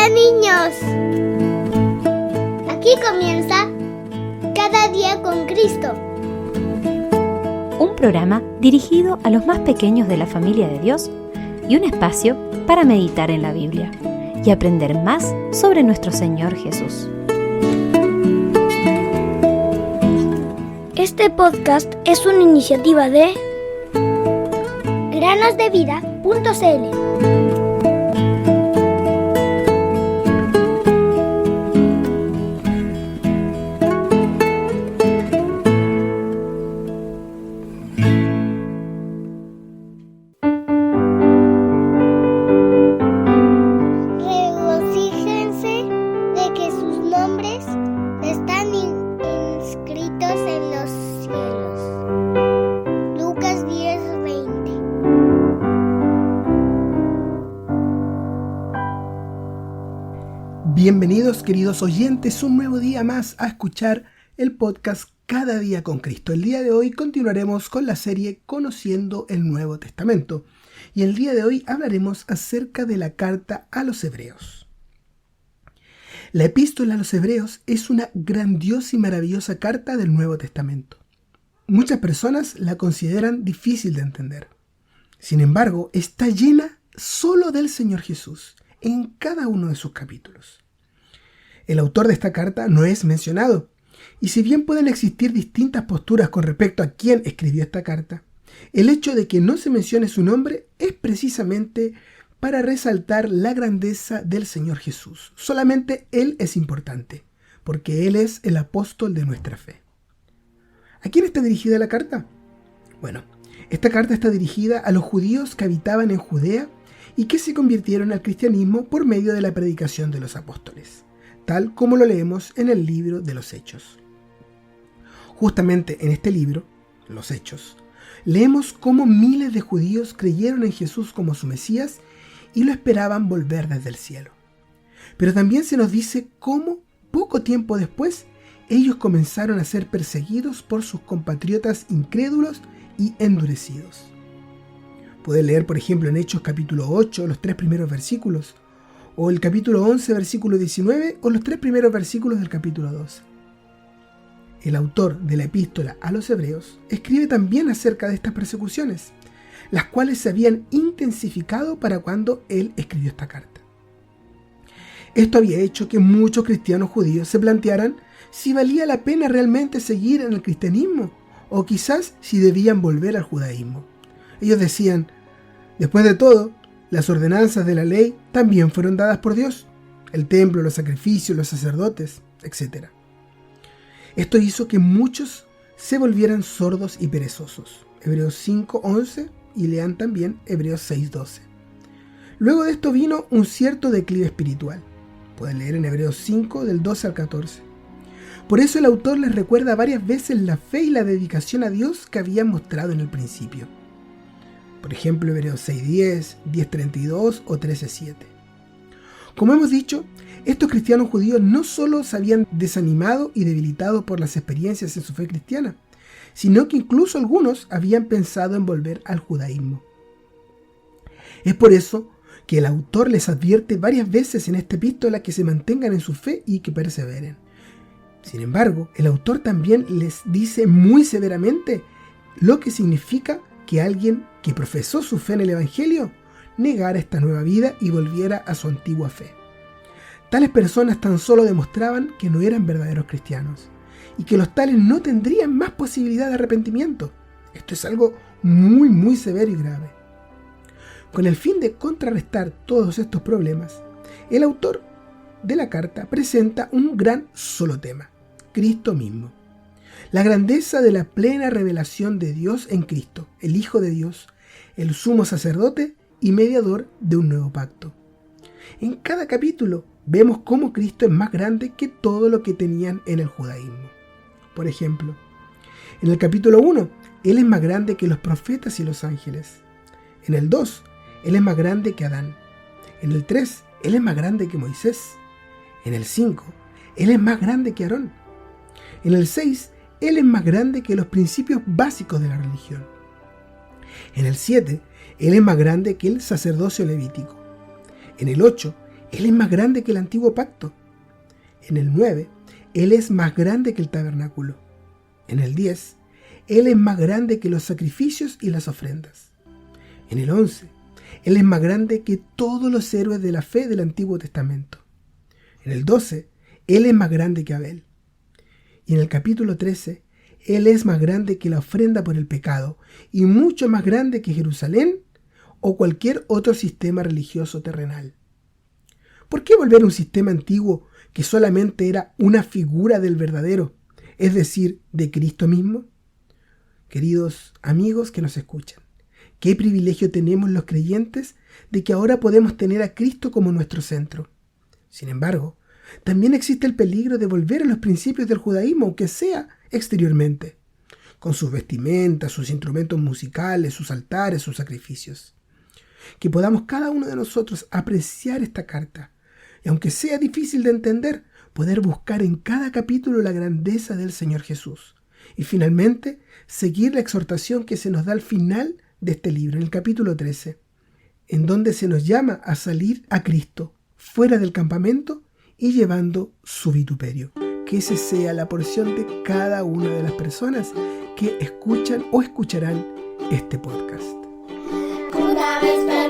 Hola niños, aquí comienza Cada día con Cristo, un programa dirigido a los más pequeños de la familia de Dios y un espacio para meditar en la Biblia y aprender más sobre nuestro Señor Jesús. Este podcast es una iniciativa de granosdevida.cl. Bienvenidos, queridos oyentes, un nuevo día más a escuchar el podcast Cada día con Cristo. El día de hoy continuaremos con la serie Conociendo el Nuevo Testamento. Y el día de hoy hablaremos acerca de la carta a los Hebreos. La epístola a los Hebreos es una grandiosa y maravillosa carta del Nuevo Testamento. Muchas personas la consideran difícil de entender. Sin embargo, está llena solo del Señor Jesús en cada uno de sus capítulos. El autor de esta carta no es mencionado, y si bien pueden existir distintas posturas con respecto a quién escribió esta carta, el hecho de que no se mencione su nombre es precisamente para resaltar la grandeza del Señor Jesús. Solamente Él es importante, porque Él es el apóstol de nuestra fe. ¿A quién está dirigida la carta? Bueno, esta carta está dirigida a los judíos que habitaban en Judea y que se convirtieron al cristianismo por medio de la predicación de los apóstoles, tal como lo leemos en el libro de los Hechos. Justamente en este libro, Los Hechos, leemos cómo miles de judíos creyeron en Jesús como su Mesías y lo esperaban volver desde el cielo. Pero también se nos dice cómo, poco tiempo después, ellos comenzaron a ser perseguidos por sus compatriotas incrédulos y endurecidos. Pueden leer, por ejemplo, en Hechos capítulo 8, los 3 primeros versículos, o el capítulo 11, versículo 19, o los 3 primeros versículos del capítulo 12. El autor de la epístola a los Hebreos escribe también acerca de estas persecuciones, las cuales se habían intensificado para cuando él escribió esta carta. Esto había hecho que muchos cristianos judíos se plantearan si valía la pena realmente seguir en el cristianismo, o quizás si debían volver al judaísmo. Ellos decían, después de todo, las ordenanzas de la ley también fueron dadas por Dios, el templo, los sacrificios, los sacerdotes, etc. Esto hizo que muchos se volvieran sordos y perezosos. Hebreos 5:11 y lean también Hebreos 6:12. Luego de esto vino un cierto declive espiritual. Pueden leer en Hebreos 5 del 12 al 14. Por eso el autor les recuerda varias veces la fe y la dedicación a Dios que habían mostrado en el principio. Por ejemplo, Hebreos 6:10, 10:32 o 13:7. Como hemos dicho, estos cristianos judíos no solo se habían desanimado y debilitado por las experiencias en su fe cristiana, sino que incluso algunos habían pensado en volver al judaísmo. Es por eso que el autor les advierte varias veces en esta epístola que se mantengan en su fe y que perseveren. Sin embargo, el autor también les dice muy severamente lo que significa que alguien que profesó su fe en el Evangelio negara esta nueva vida y volviera a su antigua fe. Tales personas tan solo demostraban que no eran verdaderos cristianos y que los tales no tendrían más posibilidad de arrepentimiento. Esto es algo muy severo y grave. Con el fin de contrarrestar todos estos problemas, el autor de la carta presenta un gran solo tema: Cristo mismo. La grandeza de la plena revelación de Dios en Cristo, el Hijo de Dios, el sumo sacerdote y mediador de un nuevo pacto. En cada capítulo vemos cómo Cristo es más grande que todo lo que tenían en el judaísmo. Por ejemplo, en el capítulo 1, Él es más grande que los profetas y los ángeles. En el 2, Él es más grande que Adán. En el 3, Él es más grande que Moisés. En el 5, Él es más grande que Aarón. En el 6, Él es más grande que los principios básicos de la religión. En el 7, Él es más grande que el sacerdocio levítico. En el 8, Él es más grande que el antiguo pacto. En el 9, Él es más grande que el tabernáculo. En el 10, Él es más grande que los sacrificios y las ofrendas. En el 11, Él es más grande que todos los héroes de la fe del Antiguo Testamento. En el 12, Él es más grande que Abel. Y en el capítulo 13, Él es más grande que la ofrenda por el pecado y mucho más grande que Jerusalén o cualquier otro sistema religioso terrenal. ¿Por qué volver a un sistema antiguo que solamente era una figura del verdadero, es decir, de Cristo mismo? Queridos amigos que nos escuchan, qué privilegio tenemos los creyentes de que ahora podemos tener a Cristo como nuestro centro. Sin embargo, también existe el peligro de volver a los principios del judaísmo, aunque sea exteriormente, con sus vestimentas, sus instrumentos musicales, sus altares, sus sacrificios. Que podamos cada uno de nosotros apreciar esta carta y, aunque sea difícil de entender, poder buscar en cada capítulo la grandeza del Señor Jesús. Y finalmente, seguir la exhortación que se nos da al final de este libro, en el capítulo 13, en donde se nos llama a salir a Cristo fuera del campamento y llevando su vituperio. Que esa sea la porción de cada una de las personas que escuchan o escucharán este podcast. Una vez